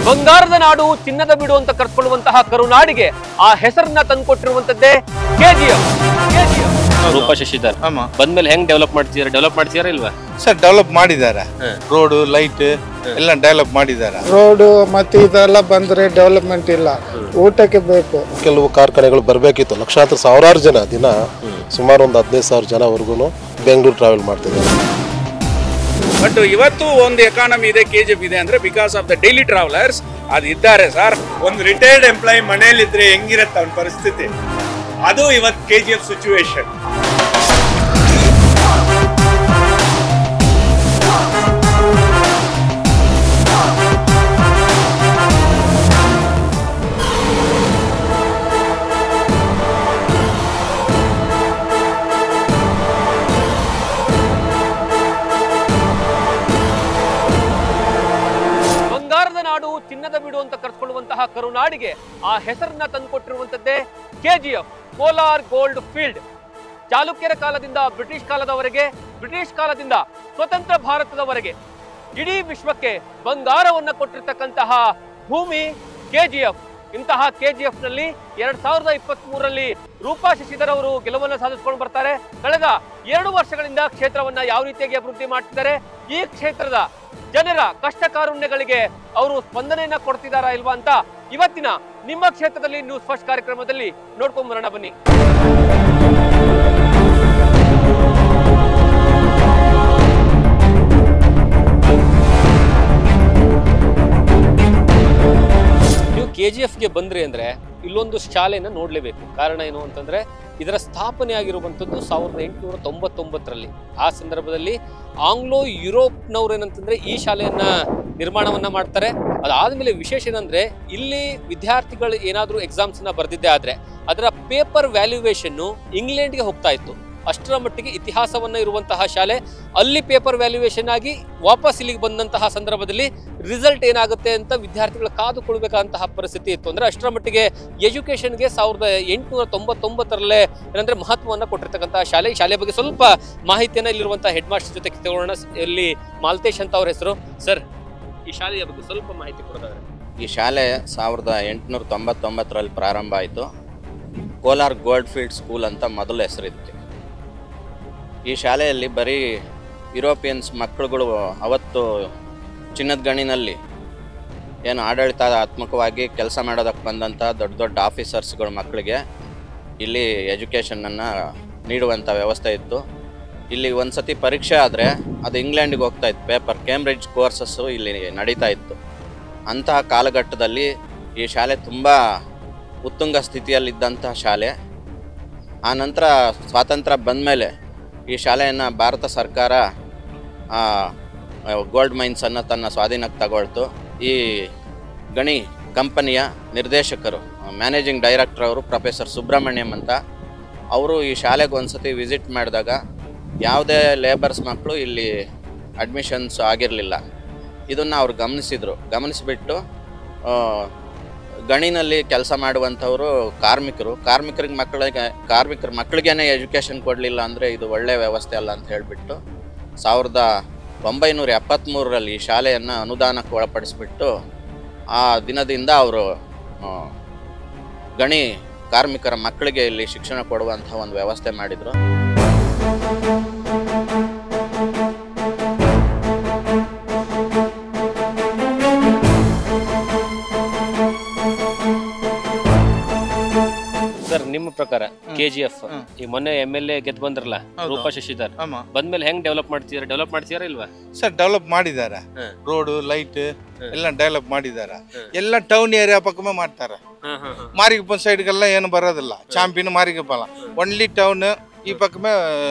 ಬಂಗಾರದ ನಾಡು ಚಿನ್ನದ ಬಿಡು ಅಂತ ಕರ್ಕೊಳ್ಳುವಂತಹ ಕರುನಾಡಿಗೆ ಆ ಹೆಸರನ್ನ ತಂದುಕೊಟ್ಟಿರುವಂತದ್ದೇ ಕೆಜಿಎಫ್. ರೂಪಾ ಶಶಿಧರ್ ಬಂದ್ಮೇಲೆ ಹೆಂಗ್ ಡೆವಲಪ್ ಮಾಡ್ತಿದಾರ ಇಲ್ವಾ ಸರ್? ಡೆವಲಪ್ ಮಾಡಿದ್ದಾರೆ, ರೋಡ್ ಲೈಟ್ ಎಲ್ಲ ಡೆವಲಪ್ ಮಾಡಿದ್ದಾರೆ. ರೋಡ್ ಮತ್ತೆ ಇದೆಲ್ಲ ಬಂದ್ರೆ ಡೆವಲಪ್ಮೆಂಟ್ ಇಲ್ಲ, ಊಟಕ್ಕೆ ಬೇಕು. ಕೆಲವು ಕಾರ್ಖಾನೆಗಳು ಬರಬೇಕಿತ್ತು, ಲಕ್ಷಾಂತರ ಸಾವಿರಾರು ಜನ ದಿನ ಸುಮಾರು ಒಂದು 15,000 ಜನವರೆಗೂ ಬೆಂಗಳೂರು ಟ್ರಾವೆಲ್ ಮಾಡ್ತಿದ್ದಾರೆ. ಬಟ್ ಇವತ್ತು ಒಂದು ಎಕಾನಮಿ ಇದೆ, ಕೆಜಿಎಫ್ ಇದೆ ಅಂದ್ರೆ because of the daily travellers ಅದು ಇದ್ದಾರೆ ಸರ್. ಒಂದು ರಿಟೈರ್ಡ್ ಎಂಪ್ಲಾಯಿ ಮನೆಯಲ್ಲಿದ್ರೆ ಹೆಂಗಿರುತ್ತೆ ಅವನ ಪರಿಸ್ಥಿತಿ, ಅದು ಇವತ್ತು ಕೆಜಿಎಫ್ ಸಿಚುವೇಶನ್. ನಾಡು ಚಿನ್ನದ ಬಿಡು ಅಂತ ಕರ್ಕೊಳ್ಳುವಂತಹ ಕರುನಾಡಿಗೆ ಆ ಹೆಸರನ್ನ ತಂದುಕೊಟ್ಟಿರುವಂತದ್ದೇ ಕೆಜಿಎಫ್, ಕೋಲಾರ್ ಗೋಲ್ಡ್ ಫೀಲ್ಡ್. ಚಾಲುಕ್ಯರ ಕಾಲದಿಂದ ಬ್ರಿಟಿಷ್ ಕಾಲದವರೆಗೆ, ಬ್ರಿಟಿಷ್ ಕಾಲದಿಂದ ಸ್ವತಂತ್ರ ಭಾರತದವರೆಗೆ ಇಡೀ ವಿಶ್ವಕ್ಕೆ ಬಂಗಾರವನ್ನ ಕೊಟ್ಟಿರ್ತಕ್ಕಂತಹ ಭೂಮಿ ಕೆಜಿಎಫ್. ಇಂತಹ ಕೆಜಿಎಫ್ ನಲ್ಲಿ 2023ರಲ್ಲಿ ರೂಪಾ ಶಶಿಧರ್ ಅವರು ಗೆಲುವನ್ನು ಸಾಧಿಸಿಕೊಂಡು ಬರ್ತಾರೆ. ಕಳೆದ 2 ವರ್ಷಗಳಿಂದ ಕ್ಷೇತ್ರವನ್ನ ಯಾವ ರೀತಿಯಾಗಿ ಅಭಿವೃದ್ಧಿ ಮಾಡ್ತಿದ್ದಾರೆ, ಈ ಕ್ಷೇತ್ರದ ಜನರ ಕಷ್ಟ ಕಾರುಣ್ಯಗಳಿಗೆ ಅವರು ಸ್ಪಂದನೆಯನ್ನ ಕೊಡ್ತಿದಾರಾ ಇಲ್ವಾ ಅಂತ ಇವತ್ತಿನ ನಿಮ್ಮ ಕ್ಷೇತ್ರದಲ್ಲಿ ನ್ಯೂಸ್ ಫಸ್ಟ್ ಕಾರ್ಯಕ್ರಮದಲ್ಲಿ ನೋಡ್ಕೊಂಡ್ ಬರೋಣ ಬನ್ನಿ. ನೀವು ಕೆಜಿಎಫ್ಗೆ ಬಂದ್ರಿ ಅಂದ್ರೆ ಇಲ್ಲೊಂದು ಶಾಲೆಯನ್ನ ನೋಡ್ಲೇಬೇಕು. ಕಾರಣ ಏನು ಅಂತಂದ್ರೆ ಇದರ ಸ್ಥಾಪನೆ ಆಗಿರುವಂತದ್ದು 1899ರಲ್ಲಿ. ಆ ಸಂದರ್ಭದಲ್ಲಿ ಆಂಗ್ಲೋ ಯುರೋಪ್ನವ್ರು ಏನಂತಂದ್ರೆ ಈ ಶಾಲೆಯನ್ನ ನಿರ್ಮಾಣವನ್ನ ಮಾಡ್ತಾರೆ. ಅದಾದ್ಮೇಲೆ ವಿಶೇಷ ಏನಂದ್ರೆ ಇಲ್ಲಿ ವಿದ್ಯಾರ್ಥಿಗಳು ಏನಾದ್ರೂ ಎಕ್ಸಾಮ್ಸ್ ನ ಬರ್ದಿದ್ದೆ ಆದ್ರೆ ಅದರ ಪೇಪರ್ ವ್ಯಾಲ್ಯೂಯೇಷನ್ ಇಂಗ್ಲೆಂಡ್ಗೆ ಹೋಗ್ತಾ ಇತ್ತು. ಅಷ್ಟರ ಮಟ್ಟಿಗೆ ಇತಿಹಾಸವನ್ನ ಇರುವಂತಹ ಶಾಲೆ. ಅಲ್ಲಿ ಪೇಪರ್ ವ್ಯಾಲ್ಯೂಯೇಷನ್ ಆಗಿ ವಾಪಸ್ ಇಲ್ಲಿಗೆ ಬಂದಂತಹ ಸಂದರ್ಭದಲ್ಲಿ ರಿಸಲ್ಟ್ ಏನಾಗುತ್ತೆ ಅಂತ ವಿದ್ಯಾರ್ಥಿಗಳು ಕಾದುಕೊಳ್ಬೇಕಾದಂತಹ ಪರಿಸ್ಥಿತಿ ಇತ್ತು. ಅಂದ್ರೆ ಅಷ್ಟರ ಮಟ್ಟಿಗೆ ಎಜುಕೇಶನ್ಗೆ 1899ರಲ್ಲೇ ಏನಂದ್ರೆ ಮಹತ್ವವನ್ನು ಕೊಟ್ಟಿರ್ತಕ್ಕಂತಹ ಶಾಲೆ. ಈ ಶಾಲೆ ಬಗ್ಗೆ ಸ್ವಲ್ಪ ಮಾಹಿತಿಯನ್ನ ಇಲ್ಲಿರುವಂತಹ ಹೆಡ್ ಮಾಸ್ಟರ್ ಜೊತೆ ತಗೊಳ್ಳೋಣ. ಇಲ್ಲಿ ಮಾಲ್ತೇಶ್ ಅಂತ ಅವ್ರ ಹೆಸರು. ಸರ್, ಈ ಶಾಲೆಯ ಬಗ್ಗೆ ಸ್ವಲ್ಪ ಮಾಹಿತಿ ಕೊಡೋದಾದ್ರೆ. ಈ ಶಾಲೆ 1899ರಲ್ಲಿ ಪ್ರಾರಂಭ ಆಯಿತು. ಕೋಲಾರ್ ಗೋಲ್ಡ್ ಫೀಲ್ಡ್ ಸ್ಕೂಲ್ ಅಂತ ಮೊದಲ ಹೆಸರಿತ್ತು. ಈ ಶಾಲೆಯಲ್ಲಿ ಬರೀ ಯುರೋಪಿಯನ್ಸ್ ಮಕ್ಕಳುಗಳು ಅವತ್ತು ಚಿನ್ನದ ಗಣಿನಲ್ಲಿ ಏನು ಆಡಳಿತಾತ್ಮಕವಾಗಿ ಕೆಲಸ ಮಾಡೋದಕ್ಕೆ ಬಂದಂಥ ದೊಡ್ಡ ದೊಡ್ಡ ಆಫೀಸರ್ಸ್ಗಳ ಮಕ್ಕಳಿಗೆ ಇಲ್ಲಿ ಎಜುಕೇಷನನ್ನು ನೀಡುವಂಥ ವ್ಯವಸ್ಥೆ ಇತ್ತು. ಇಲ್ಲಿ ಒಂದು ಸತಿ ಪರೀಕ್ಷೆ ಆದರೆ ಅದು ಇಂಗ್ಲೆಂಡಿಗೆ ಹೋಗ್ತಾಯಿತ್ತು. ಪೇಪರ್ ಕೇಂಬ್ರಿಡ್ಜ್ ಕೋರ್ಸಸ್ಸು ಇಲ್ಲಿ ನಡೀತಾ ಇತ್ತು. ಅಂತಹ ಕಾಲಘಟ್ಟದಲ್ಲಿ ಈ ಶಾಲೆ ತುಂಬ ಉತ್ತುಂಗ ಸ್ಥಿತಿಯಲ್ಲಿದ್ದಂಥ ಶಾಲೆ. ಆ ನಂತರ ಸ್ವಾತಂತ್ರ್ಯ ಬಂದಮೇಲೆ ಈ ಶಾಲೆಯನ್ನು ಭಾರತ ಸರ್ಕಾರ ಗೋಲ್ಡ್ ಮೈನ್ಸನ್ನು ತನ್ನ ಸ್ವಾಧೀನಕ್ಕೆ ತಗೊಳ್ತು. ಈ ಗಣಿ ಕಂಪನಿಯ ನಿರ್ದೇಶಕರು, ಮ್ಯಾನೇಜಿಂಗ್ ಡೈರೆಕ್ಟರ್ ಅವರು ಪ್ರೊಫೆಸರ್ ಸುಬ್ರಹ್ಮಣ್ಯಂ ಅಂತ, ಅವರು ಈ ಶಾಲೆಗೆ ಒಂದು ಸತಿ ವಿಸಿಟ್ ಮಾಡಿದಾಗ ಯಾವುದೇ ಲೇಬರ್ಸ್ ಮಕ್ಕಳು ಇಲ್ಲಿ ಅಡ್ಮಿಷನ್ಸ್ ಆಗಿರಲಿಲ್ಲ. ಇದನ್ನು ಅವ್ರು ಗಮನಿಸಿಬಿಟ್ಟು ಗಣಿನಲ್ಲಿ ಕೆಲಸ ಮಾಡುವಂಥವರು ಕಾರ್ಮಿಕರ ಮಕ್ಕಳಿಗೇನೆ ಎಜುಕೇಷನ್ ಕೊಡಲಿಲ್ಲ ಅಂದರೆ ಇದು ಒಳ್ಳೆಯ ವ್ಯವಸ್ಥೆ ಅಲ್ಲ ಅಂತ ಹೇಳಿಬಿಟ್ಟು 1973ರಲ್ಲಿ ಈ ಶಾಲೆಯನ್ನು ಅನುದಾನಕ್ಕೆ ಒಳಪಡಿಸಿಬಿಟ್ಟು ಆ ದಿನದಿಂದ ಅವರು ಗಣಿ ಕಾರ್ಮಿಕರ ಮಕ್ಕಳಿಗೆ ಇಲ್ಲಿ ಶಿಕ್ಷಣ ಕೊಡುವಂಥ ಒಂದು ವ್ಯವಸ್ಥೆ ಮಾಡಿದರು. ಸರ್, ನಿಮ್ಮ ಪ್ರಕಾರ ಕೆಜಿಎಫ್ ಈ ಮೊನ್ನೆ MLA ಗೆದ್ದು ಬಂದ್ರಲ್ಲ ರೂಪಾ ಶಶಿಧರ್, ಬಂದ್ಮೇಲೆ ಹೆಂಗ್ ಡೆವಲಪ್ ಮಾಡ್ತಿದಾರ ಇಲ್ವಾ ಸರ್? ಡೆವಲಪ್ ಮಾಡಿದ್ದಾರೆ, ರೋಡ್ ಲೈಟ್ ಎಲ್ಲ ಡೆವಲಪ್ ಮಾಡಿದ್ದಾರೆ. ಎಲ್ಲ ಟೌನ್ ಏರಿಯಾ ಪಕ್ಕಮೇ ಮಾಡ್ತಾರೆ. ಮಾರಿಗಪ್ಪನ ಸೈಡ್ಗೆಲ್ಲ ಏನು ಬರೋದಿಲ್ಲ, ಚಾಂಪಿಯನ್ ಮಾರಿಗಪ್ಪಲ್ಲ, ಒನ್ಲಿ ಟೌನ್ ಈ ಪಕ್ಕಮೇ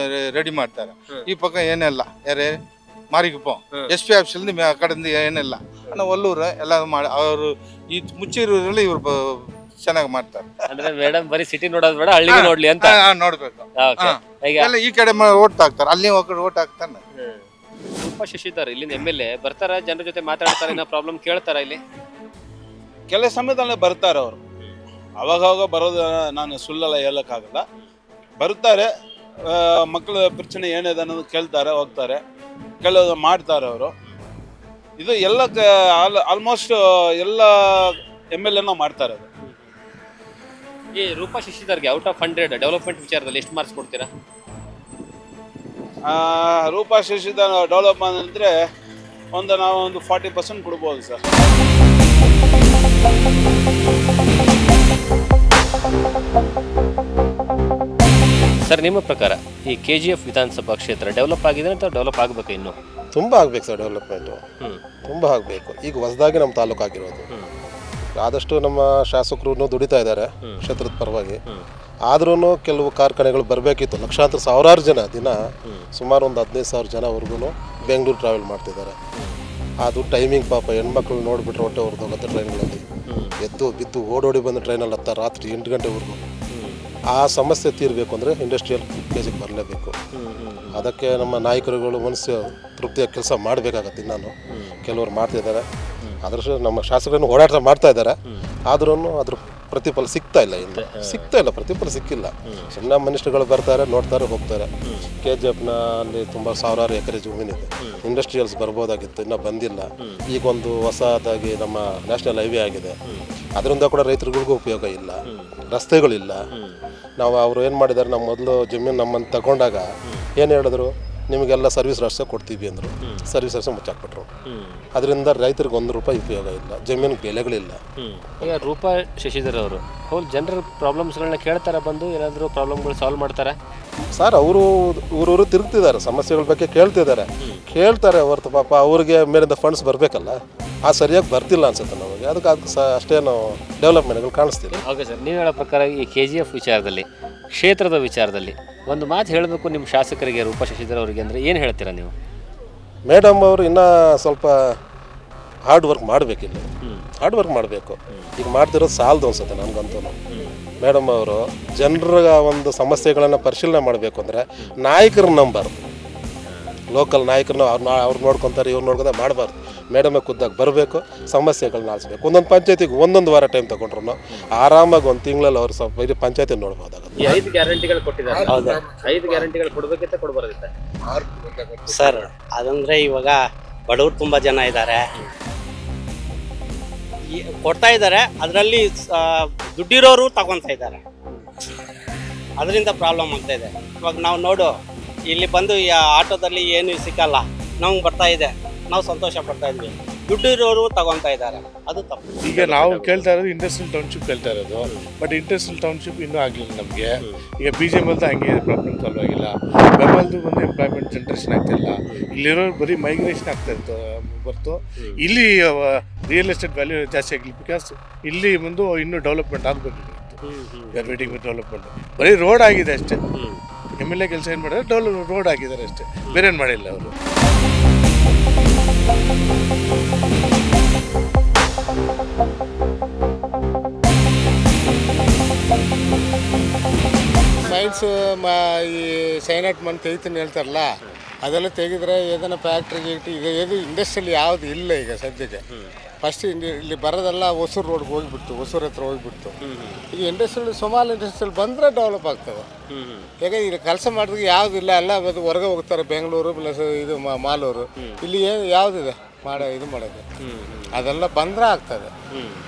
ರೆಡಿ ಮಾಡ್ತಾರೆ. ಈ ಪಕ್ಕ ಏನಿಲ್ಲ, ಯಾರೇ ಮಾರಿಗಪ್ಪ SP ಆಫೀಸಲ್ಲಿ ಆ ಕಡೆಯಿಂದ ಏನಿಲ್ಲ. ಒಲ್ಲೂರು ಎಲ್ಲ ಮಾಡಿ ಅವರು ಈ ಮುಚ್ಚಿರೋದ್ರಲ್ಲಿ ಇವ್ರು ಚೆನ್ನಾಗಿ ಮಾಡ್ತಾರೆ. ಅಂದ್ರೆ ಮೇಡಮ್ ಬರೀ ಸಿಟಿ ನೋಡೋದು ಬೇಡ, ಹಳ್ಳಿಗೆ ನೋಡ್ಲಿ ಅಂತ ನೋಡ್ಬೇಕು. ಈ ಕಡೆ ಓಟ್ ಹಾಕ್ತಾರೆ, ಅಲ್ಲಿ ಓಟ್ ಹಾಕ್ತಾನೆ. ರೂಪಾ ಶಶಿಧರ್ ಇಲ್ಲಿಂದ MLA ಬರ್ತಾರ, ಜನರ ಜೊತೆ ಮಾತಾಡ್ತಾರೆ, ಏನೋ ಪ್ರಾಬ್ಲಮ್ ಕೇಳ್ತಾರ ಇಲ್ಲಿ? ಕೆಲ ಸಮಯದಲ್ಲಿ ಬರ್ತಾರೆ ಅವರು. ಅವಾಗ ಬರೋದು ನಾನು ಸುಳ್ಳೆಲ್ಲ ಹೇಳೋಕ್ಕಾಗಲ್ಲ. ಬರುತ್ತಾರೆ, ಮಕ್ಕಳ ಪ್ರಶ್ನೆ ಏನಿದೆ ಅನ್ನೋದು ಕೇಳ್ತಾರೆ, ಹೋಗ್ತಾರೆ, ಕೆಲವು ಮಾಡ್ತಾರೆ ಅವರು. ಇದು ಎಲ್ಲ ಆಲ್ಮೋಸ್ಟ್ ಎಲ್ಲ MLA ಮಾಡ್ತಾ ಇರೋದು. ಈ ರೂಪಾ ಶಶಿಧರ್ಗೆ ಔಟ್ ಆಫ್ 100 ಡೆವಲಪ್ಮೆಂಟ್ ವಿಚಾರದಲ್ಲಿ ಎಷ್ಟು ಮಾರ್ಕ್ಸ್ ಕೊಡ್ತೀರಾ? ರೂಪಾ ಶಶಿಧರ್ ಡೆವಲಪ್ಮೆಂಟ್ ಅಂದರೆ ನಾವು ಒಂದು 40% ಕೊಡ್ಬೋದು ಸರ್. ಸರ್, ನಿಮ್ಮ ಪ್ರಕಾರ ಈ KGF ವಿಧಾನಸಭಾ ಕ್ಷೇತ್ರ ಡೆವಲಪ್ ಆಗಿದೆ ಅಥವಾ ಡೆವಲಪ್ ಆಗಬೇಕು? ಇನ್ನು ತುಂಬ ಆಗಬೇಕು ಸರ್ ಡೆವಲಪ್ಮೆಂಟು, ತುಂಬ ಆಗಬೇಕು. ಈಗ ಹೊಸದಾಗಿ ನಮ್ಮ ತಾಲೂಕು ಆಗಿರೋದು, ಆದಷ್ಟು ನಮ್ಮ ಶಾಸಕರು ದುಡಿತಾ ಇದ್ದಾರೆ ಕ್ಷೇತ್ರದ ಪರವಾಗಿ. ಆದ್ರೂ ಕೆಲವು ಕಾರ್ಖಾನೆಗಳು ಬರಬೇಕಿತ್ತು. ಲಕ್ಷಾಂತರ ಸಾವಿರಾರು ಜನ ದಿನ ಸುಮಾರು ಒಂದು 15,000 ಜನವರೆಗೂ ಬೆಂಗಳೂರು ಟ್ರಾವೆಲ್ ಮಾಡ್ತಿದ್ದಾರೆ. ಅದು ಟೈಮಿಂಗ್ ಪಾಪ ಹೆಣ್ಮಕ್ಳು ನೋಡಿಬಿಟ್ರೆ ಹೊಟ್ಟೆ ಹೊರದೋಗುತ್ತೆ. ಟ್ರೈನ್ಗಳಲ್ಲಿ ಎದ್ದು ಬಿದ್ದು ಓಡೋಡಿ ಬಂದು ಟ್ರೈನಲ್ಲಿ ಹತ್ತ ರಾತ್ರಿ 8 ಗಂಟೆವರೆಗೂ. ಆ ಸಮಸ್ಯೆ ತೀರಬೇಕು ಅಂದರೆ ಇಂಡಸ್ಟ್ರಿಯಲ್ ಕೇಜಿಗೆ ಬರಲೇಬೇಕು. ಅದಕ್ಕೆ ನಮ್ಮ ನಾಯಕರುಗಳು ಮನಸ್ಸು ತೃಪ್ತಿಯಾಗಿ ಕೆಲಸ ಮಾಡಬೇಕಾಗತ್ತೆ. ನಾನು ಕೆಲವರು ಮಾಡ್ತಿದ್ದಾರೆ, ಅದರ ನಮ್ಮ ಶಾಸಕರನ್ನು ಓಡಾಟ ಮಾಡ್ತಾ ಇದ್ದಾರೆ. ಆದ್ರೂ ಅದ್ರ ಪ್ರತಿಫಲ ಸಿಗ್ತಾ ಇಲ್ಲ, ಪ್ರತಿಫಲ ಸಿಕ್ಕಿಲ್ಲ. ಸುಮ್ಮನೆ ಮಿನಿಸ್ಟರ್ಗಳು ಬರ್ತಾರೆ, ನೋಡ್ತಾರೆ, ಹೋಗ್ತಾರೆ. KGFನ ಅಲ್ಲಿ ತುಂಬ ಸಾವಿರಾರು ಎಕರೆ ಜಮೀನಿದೆ, ಇಂಡಸ್ಟ್ರಿಯಲ್ಸ್ ಬರ್ಬೋದಾಗಿತ್ತು, ಇನ್ನೂ ಬಂದಿಲ್ಲ. ಈಗ ಒಂದು ಹೊಸದಾಗಿ ನಮ್ಮ ನ್ಯಾಷನಲ್ ಹೈವೇ ಆಗಿದೆ, ಅದರಿಂದ ಕೂಡ ರೈತರುಗಳಿಗೂ ಉಪಯೋಗ ಇಲ್ಲ, ರಸ್ತೆಗಳಿಲ್ಲ. ನಾವು ಅವರು ಏನು ಮಾಡಿದ್ದಾರೆ, ನಮ್ಮ ಮೊದಲು ಜಮೀನು ನಮ್ಮನ್ನು ತಗೊಂಡಾಗ ಏನು ಹೇಳಿದ್ರು, ನಿಮಗೆಲ್ಲ ಸರ್ವಿಸ್ ರಸ್ತೆ ಕೊಡ್ತೀವಿ ಅಂದರು. ಸರ್ವಿಸ್ ರಸ್ತೆ ಮುಚ್ಚಾಕ್ಬಿಟ್ರು. ಅದರಿಂದ ರೈತರಿಗೆ ₹1 ಉಪಯೋಗ ಇಲ್ಲ, ಜಮೀನಿಗೆ ಬೆಲೆಗಳಿಲ್ಲ. ಈಗ ರೂಪಾ ಶಶಿಧರ್ ಅವರು ಜನರ ಪ್ರಾಬ್ಲಮ್ಸ್ಗಳನ್ನ ಕೇಳ್ತಾರೆ, ಬಂದು ಏನಾದರೂ ಪ್ರಾಬ್ಲಮ್ಗಳು ಸಾಲ್ವ್ ಮಾಡ್ತಾರೆ ಸರ್. ಅವರು ಊರೂರು ತಿರುಗ್ತಿದ್ದಾರೆ, ಸಮಸ್ಯೆಗಳ ಬಗ್ಗೆ ಕೇಳ್ತಾರೆ ಹೊರತು ಪಾಪ ಅವ್ರಿಗೆ ಮೇಲಿಂದ ಫಂಡ್ಸ್ ಬರಬೇಕಲ್ಲ, ಆ ಸರಿಯಾಗಿ ಬರ್ತಿಲ್ಲ ಅನ್ಸುತ್ತೆ ನಮಗೆ. ಅದಕ್ಕೆ ಅಷ್ಟೇನು ಡೆವಲಪ್ಮೆಂಟ್ಗಳು ಕಾಣಿಸ್ತಿಲ್ಲ. ಓಕೆ ಸರ್, ನೀವು ಹೇಳೋ ಪ್ರಕಾರ ಈ KGF ವಿಚಾರದಲ್ಲಿ, ಕ್ಷೇತ್ರದ ವಿಚಾರದಲ್ಲಿ ಒಂದು ಮಾತು ಹೇಳಬೇಕು ನಿಮ್ಮ ಶಾಸಕರಿಗೆ, ರೂಪಾ ಶಶಿಧರ್ ಅವರಿಗೆ, ಅಂದರೆ ಏನು ಹೇಳ್ತೀರಾ ನೀವು? ಮೇಡಮ್ ಅವರು ಇನ್ನೂ ಸ್ವಲ್ಪ ಹಾರ್ಡ್ ವರ್ಕ್ ಮಾಡಬೇಕಿಲ್ಲ, ಹಾರ್ಡ್ ವರ್ಕ್ ಮಾಡಬೇಕು. ಈಗ ಮಾಡ್ತಿರೋದು ಸಾಲದು ಅನ್ಸುತ್ತೆ ನನಗಂತೂ. ಮೇಡಮ್ ಅವರು ಜನರ ಒಂದು ಸಮಸ್ಯೆಗಳನ್ನು ಪರಿಶೀಲನೆ ಮಾಡಬೇಕು ಅಂದರೆ ನಾಯಕರನ್ನ ನಂಬಾರ್ದು, ಲೋಕಲ್ ನಾಯಕರನ್ನ ಅವ್ರು ನೋಡ್ಕೊತಾರೆ, ಇವ್ರು ನೋಡ್ಕೊಂತಾರೆ ಮಾಡಬಾರ್ದು. ಮೇಡಮೇ ಖುದ್ದಾಗಿ ಬರಬೇಕು, ಸಮಸ್ಯೆಗಳನ್ನ ಆಲಿಸ್ಬೇಕು. ಒಂದೊಂದು ಪಂಚಾಯತಿಗೆ 1 ವಾರ ಟೈಮ್ ತಗೊಂಡ್ರು ಆರಾಮಾಗಿ 1 ತಿಂಗಳಲ್ಲಿ ಅವ್ರು ಸ್ವಲ್ಪ ಇಡೀ ಪಂಚಾಯತಿ ನೋಡ್ಬೋದಾಗುತ್ತೆ. ಈ 5 ಗ್ಯಾರಂಟಿಗಳು ಕೊಟ್ಟಿದ್ದಾರೆ, 5 ಗ್ಯಾರಂಟಿಗಳು ಕೊಡಬೇಕಿತ್ತ ಕೊಡಬಾರ್ದಿತ್ತ? ಸರ್, ಅದಂದ್ರೆ ಇವಾಗ ಬಡವರು ತುಂಬ ಜನ ಇದ್ದಾರೆ, ಕೊಡ್ತಾ ಇದ್ದಾರೆ. ಅದರಲ್ಲಿ ದುಡ್ಡಿರೋರು ತಗೊತಾ ಇದ್ದಾರೆ, ಅದರಿಂದ ಪ್ರಾಬ್ಲಮ್ ಆಗ್ತಾ ಇದೆ. ಇವಾಗ ನಾವು ನೋಡು, ಇಲ್ಲಿ ಬಂದು ಆಟೋದಲ್ಲಿ ಏನು ಸಿಕ್ಕಲ್ಲ, ನಮ್ಗೆ ಬರ್ತಾ ಇದೆ, ನಾವು ಸಂತೋಷ ಪಡ್ತಾ ಇದ್ವಿ. ದುಡ್ಡು ಇರೋರು ತಗೊತಾ ಇದ್ದಾರೆ, ಅದು ತಪ್ಪು. ಈಗ ನಾವು ಕೇಳ್ತಾ ಇರೋದು ಇಂಡಸ್ಟ್ರಿಯಲ್ ಟೌನ್ಶಿಪ್ ಕೇಳ್ತಾ ಇರೋದು, ಬಟ್ ಇಂಡಸ್ಟ್ರಿಯಲ್ ಟೌನ್ಶಿಪ್ ಇನ್ನೂ ಆಗಲಿಲ್ಲ ನಮಗೆ. ಈಗ BJMLದು ಹಂಗೆ ಪ್ರಾಬ್ಲಮ್ ಸಾಲ್ವ್ ಆಗಿಲ್ಲ, ಬೆಮ್ಮಲ್ದು ಒಂದು ಎಂಪ್ಲಾಯ್ಮೆಂಟ್ ಜನ್ರೇಷನ್ ಆಗ್ತಿಲ್ಲ. ಇಲ್ಲಿರೋರು ಬರೀ ಮೈಗ್ರೇಷನ್ ಆಗ್ತಾ ಇತ್ತು ಹೊರತು ಇಲ್ಲಿ ರಿಯಲ್ ಎಸ್ಟೇಟ್ ವ್ಯಾಲ್ಯೂ ಜಾಸ್ತಿ ಆಗಲಿ. ಬಿಕಾಸ್ ಇಲ್ಲಿ ಮುಂದೆ ಇನ್ನೂ ಡೆವಲಪ್ಮೆಂಟ್ ಆಗಬೇಕಿತ್ತು. Are waiting with development. ಬರೀ ರೋಡ್ ಆಗಿದೆ ಅಷ್ಟೇ. MLA ಕೆಲಸ ಏನು ಮಾಡಿದ್ರೆ ರೋಡ್ ಆಗಿದ್ದಾರೆ ಅಷ್ಟೇ, ಬೇರೆ ಏನು ಮಾಡಿಲ್ಲ ಅವರು. ಮೈನ್ಸ್ ಈ ಸೈನಟ್ ಮಣ್ಣು ತೆಗಿತೀನಿ ಹೇಳ್ತಾರಲ್ಲ, ಅದೆಲ್ಲ ತೆಗೆದ್ರೆ ಏದನ್ನ ಫ್ಯಾಕ್ಟ್ರಿಗೆ ಈಗ ಏನು ಇಂಡಸ್ಟ್ರಿಯಲ್ ಯಾವುದು ಇಲ್ಲ ಈಗ ಸದ್ಯಕ್ಕೆ. ಫಸ್ಟ್ ಇಲ್ಲಿ ಬರೋದೆಲ್ಲ ಹೊಸೂರು ರೋಡ್ಗೆ ಹೋಗಿಬಿಡ್ತು, ಹೊಸೂರು ಹತ್ರ ಹೋಗಿಬಿಡ್ತು. ಈಗ ಇಂಡಸ್ಟ್ರಿಯಲ್ ಸುಮಾರು ಇಂಡಸ್ಟ್ರಿಯಲ್ ಬಂದರೆ ಡೆವಲಪ್ ಆಗ್ತದೆ. ಯಾಕಂದ್ರೆ ಇಲ್ಲಿ ಕೆಲಸ ಮಾಡಿದ್ರೆ ಯಾವುದಿಲ್ಲ, ಎಲ್ಲ ಅದು ಹೊರಗೆ ಹೋಗ್ತಾರೆ, ಬೆಂಗಳೂರು ಪ್ಲಸ್ ಇದು ಮಾಲೂರು. ಇಲ್ಲಿ ಏನು ಯಾವುದಿದೆ ಇದು ಮಾಡೋದು, ಅದೆಲ್ಲ ಬಂದರೆ ಆಗ್ತದೆ,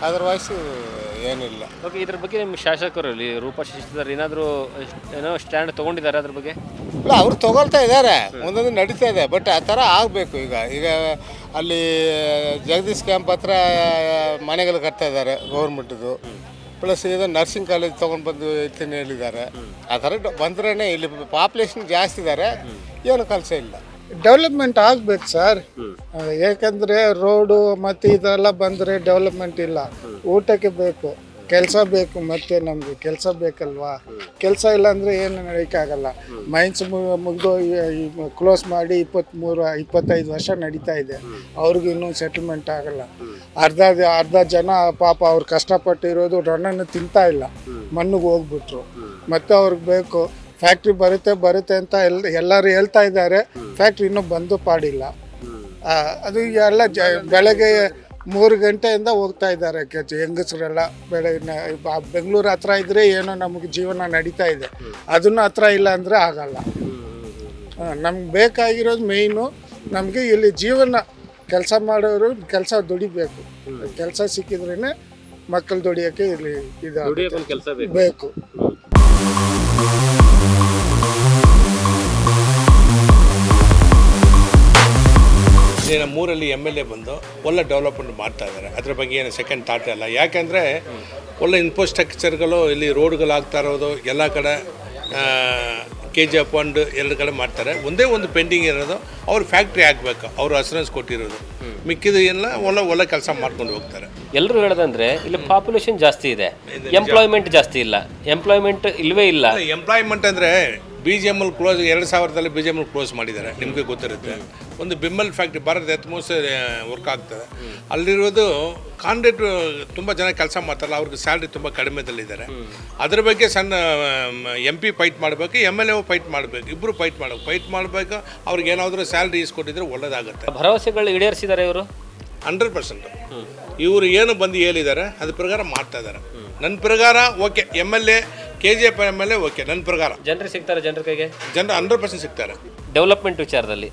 ಅದರ್ವೈಸ್ ಏನಿಲ್ಲ. ಓಕೆ, ಇದ್ರ ಬಗ್ಗೆ ನಿಮ್ಮ ಶಾಸಕರು ಇಲ್ಲಿ ರೂಪಾ ಶಶಿಧರ್ ಏನಾದರೂ ಏನೋ ಸ್ಟ್ಯಾಂಡ್ ತೊಗೊಂಡಿದ್ದಾರೆ ಅದ್ರ ಬಗ್ಗೆ? ಇಲ್ಲ, ಅವ್ರು ತೊಗೊಳ್ತಾ ಇದ್ದಾರೆ, ಒಂದೊಂದು ನಡೀತಾ ಇದೆ. ಬಟ್ ಆ ಥರ ಆಗಬೇಕು. ಈಗ ಅಲ್ಲಿ ಜಗದೀಶ್ ಕ್ಯಾಂಪ್ ಹತ್ರ ಮನೆಗಳು ಕಟ್ತಾ ಇದ್ದಾರೆ ಗೌರ್ಮೆಂಟ್ದು. ಪ್ಲಸ್ ಇದು ನರ್ಸಿಂಗ್ ಕಾಲೇಜ್ ತೊಗೊಂಡು ಬಂದು ಇರ್ತೀನಿ ಹೇಳಿದ್ದಾರೆ. ಆ ಥರ ಬಂದ್ರೇ ಇಲ್ಲಿ ಪಾಪ್ಯುಲೇಷನ್ ಜಾಸ್ತಿ ಇದ್ದಾರೆ, ಏನು ಕೆಲಸ ಇಲ್ಲ. ಡೆವಲಪ್ಮೆಂಟ್ ಆಗ್ಬೇಕು ಸರ್. ಯಾಕಂದ್ರೆ ರೋಡು ಮತ್ತು ಇದೆಲ್ಲ ಬಂದರೆ ಡೆವಲಪ್ಮೆಂಟ್ ಇಲ್ಲ. ಊಟಕ್ಕೆ ಬೇಕು, ಕೆಲಸ ಬೇಕು, ಮತ್ತೆ ನಮಗೆ ಕೆಲಸ ಬೇಕಲ್ವಾ? ಕೆಲಸ ಇಲ್ಲ ಅಂದರೆ ಏನು ನಡೆಯೋಕ್ಕಾಗಲ್ಲ. ಮೈನ್ಸ್ ಮುಗಿದು ಕ್ಲೋಸ್ ಮಾಡಿ 23-25 ವರ್ಷ ನಡೀತಾ ಇದೆ. ಅವ್ರಿಗೂ ಇನ್ನೂ ಸೆಟಲ್ಮೆಂಟ್ ಆಗಲ್ಲ. ಅರ್ಧ ಜನ ಪಾಪ ಅವ್ರು ಕಷ್ಟಪಟ್ಟಿರೋದು ರಣ್ಣನ್ನು ತಿಂತಾ ಇಲ್ಲ, ಮಣ್ಣಿಗೆ ಹೋಗ್ಬಿಟ್ರು. ಮತ್ತೆ ಅವ್ರಿಗೆ ಬೇಕು ಫ್ಯಾಕ್ಟ್ರಿ ಬರುತ್ತೆ ಅಂತ ಎಲ್ಲರೂ ಹೇಳ್ತಾ ಇದ್ದಾರೆ. ಫ್ಯಾಕ್ಟ್ರಿ ಇನ್ನೂ ಬಂದು ಪಾಡಿಲ್ಲ. ಅದು ಎಲ್ಲ ಬೆಳಗ್ಗೆ 3 ಗಂಟೆಯಿಂದ ಹೋಗ್ತಾ ಇದ್ದಾರೆ ಹೆಂಗಸರೆಲ್ಲ. ಬೆಳಗಿನ ಬೆಂಗಳೂರು ಹತ್ರ ಇದ್ದರೆ ಏನೋ ನಮಗೆ ಜೀವನ ನಡೀತಾ ಇದೆ. ಅದನ್ನು ಹತ್ರ ಇಲ್ಲ ಅಂದರೆ ಆಗಲ್ಲ. ನಮ್ಗೆ ಬೇಕಾಗಿರೋದು ಮೇಯ್ನು, ನಮಗೆ ಇಲ್ಲಿ ಜೀವನ ಕೆಲಸ ಮಾಡೋರು ಕೆಲಸ ದುಡಿಬೇಕು. ಕೆಲಸ ಸಿಕ್ಕಿದ್ರೇ ಮಕ್ಕಳು ದುಡಿಯೋಕ್ಕೆ ಇಲ್ಲಿ ಕೆಲಸ ಬೇಕು. ನಮ್ಮೂರಲ್ಲಿ MLA ಬಂದು ಒಳ್ಳೆ ಡೆವಲಪ್ಮೆಂಟ್ ಮಾಡ್ತಾ ಇದ್ದಾರೆ. ಅದ್ರ ಬಗ್ಗೆ ಏನು ಸೆಕೆಂಡ್ ಥಾಟ್ ಅಲ್ಲ. ಯಾಕೆಂದರೆ ಒಳ್ಳೆ ಇನ್ಫ್ರಾಸ್ಟ್ರಕ್ಚರ್ಗಳು ಇಲ್ಲಿ ರೋಡ್ಗಳಾಗ್ತಾ ಇರೋದು ಎಲ್ಲ ಕಡೆ KGF ಫಂಡ್ ಎರಡು ಕಡೆ ಮಾಡ್ತಾರೆ. ಒಂದೇ ಒಂದು ಪೆಂಡಿಂಗ್ ಇರೋದು ಅವ್ರ ಫ್ಯಾಕ್ಟ್ರಿ ಆಗಬೇಕು, ಅವರು ಅಸೂರೆನ್ಸ್ ಕೊಟ್ಟಿರೋದು. ಮಿಕ್ಕಿದ ಎಲ್ಲ ಒಳ್ಳೆ ಕೆಲಸ ಮಾಡ್ಕೊಂಡು ಹೋಗ್ತಾರೆ. ಎಲ್ಲರೂ ಹೇಳೋದಂದ್ರೆ ಇಲ್ಲಿ ಪಾಪ್ಯುಲೇಷನ್ ಜಾಸ್ತಿ ಇದೆ, ಎಂಪ್ಲಾಯ್ಮೆಂಟ್ ಜಾಸ್ತಿ ಇಲ್ಲ. ಎಂಪ್ಲಾಯ್ಮೆಂಟ್ ಇಲ್ಲವೇ ಇಲ್ಲ. ಎಂಪ್ಲಾಯ್ಮೆಂಟ್ ಅಂದರೆ BGML ಕ್ಲೋಸ್ 2000ರಲ್ಲಿ BGML ಕ್ಲೋಸ್ ಮಾಡಿದ್ದಾರೆ, ನಿಮಗೆ ಗೊತ್ತಿರುತ್ತೆ. ಒಂದು ಬಿಮ್ಮಲ್ ಫ್ಯಾಕ್ಟ್ರಿ ಭಾರತ ಎತ್ಮೋಸ್ ವರ್ಕ್ ಆಗ್ತದೆ. ಅಲ್ಲಿರೋದು ಕಾಂಟ್ರಾಕ್ಟ್ ತುಂಬ ಜನ ಕೆಲಸ ಮಾಡ್ತಾರಲ್ಲ, ಅವ್ರಿಗೆ ಸ್ಯಾಲ್ರಿ ತುಂಬ ಕಡಿಮೆದಲ್ಲಿದ್ದಾರೆ. ಅದ್ರ ಬಗ್ಗೆ ಸಣ್ಣ MP ಫೈಟ್ ಮಾಡಬೇಕು, MLA ಫೈಟ್ ಮಾಡಬೇಕು, ಇಬ್ಬರು ಫೈಟ್ ಮಾಡಬೇಕು. ಅವ್ರಿಗೆ ಏನಾದರೂ ಸ್ಯಾಲ್ರಿ ಇಸ್ಕೊಟ್ಟಿದ್ರೆ ಒಳ್ಳೇದಾಗುತ್ತೆ. ಭರವಸೆಗಳು ಈಡೇರಿಸಿದ್ದಾರೆ ಇವರು 100%. ಇವರು ಏನು ಬಂದು ಹೇಳಿದ್ದಾರೆ ಅದ್ರ ಪ್ರಕಾರ ಮಾಡ್ತಾ ಇದ್ದಾರೆ. ನನ್ನ ಪ್ರಕಾರ okay, MLA KGF MLA okay. ನನ್ನ ಪ್ರಕಾರ ಜನರಿಗೆ ಸಿಗ್ತಾರೆ, ಜನರ ಕೈಗೆ ಜನರು 100% ಸಿಗ್ತಾರೆ. ಡೆವಲಪ್ಮೆಂಟ್ ವಿಚಾರದಲ್ಲಿ